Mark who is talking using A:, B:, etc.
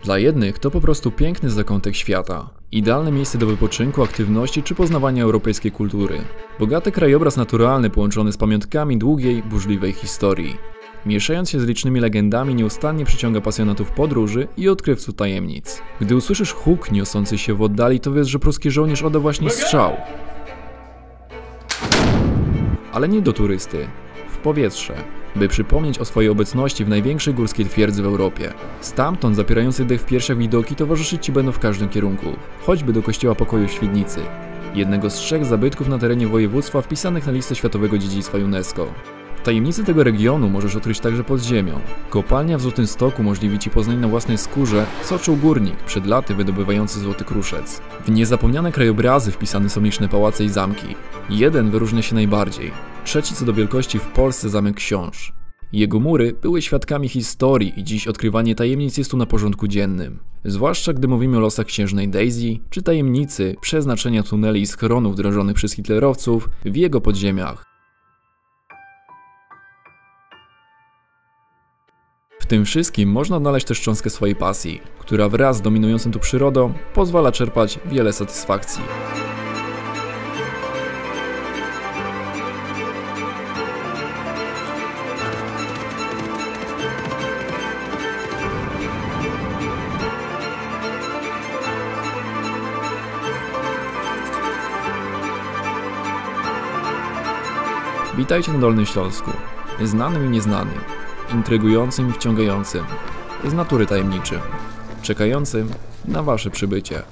A: Dla jednych to po prostu piękny zakątek świata. Idealne miejsce do wypoczynku, aktywności czy poznawania europejskiej kultury. Bogaty krajobraz naturalny połączony z pamiątkami długiej, burzliwej historii. Mieszając się z licznymi legendami, nieustannie przyciąga pasjonatów podróży i odkrywców tajemnic. Gdy usłyszysz huk niosący się w oddali, to wiesz, że pruski żołnierz oddał właśnie strzał. Ale nie do turysty. W powietrze, by przypomnieć o swojej obecności w największej górskiej twierdzy w Europie. Stamtąd zapierający dech w piersiach widoki towarzyszyć Ci będą w każdym kierunku, choćby do kościoła pokoju w Świdnicy, jednego z 3 zabytków na terenie województwa wpisanych na listę Światowego Dziedzictwa UNESCO. Tajemnicy tego regionu możesz odkryć także pod ziemią. Kopalnia w Złotym Stoku umożliwi Ci poznać na własnej skórze, co czuł górnik przed laty wydobywający złoty kruszec. W niezapomniane krajobrazy wpisane są liczne pałace i zamki. Jeden wyróżnia się najbardziej. 3. co do wielkości w Polsce zamek Książ. Jego mury były świadkami historii i dziś odkrywanie tajemnic jest tu na porządku dziennym. Zwłaszcza gdy mówimy o losach księżnej Daisy, czy tajemnicy przeznaczenia tuneli i schronów drążonych przez hitlerowców w jego podziemiach. W tym wszystkim można odnaleźć też cząstkę swojej pasji, która wraz z dominującą tu przyrodą pozwala czerpać wiele satysfakcji. Witajcie na Dolnym Śląsku, znanym i nieznanym, intrygującym i wciągającym, z natury tajemniczym, czekającym na Wasze przybycie.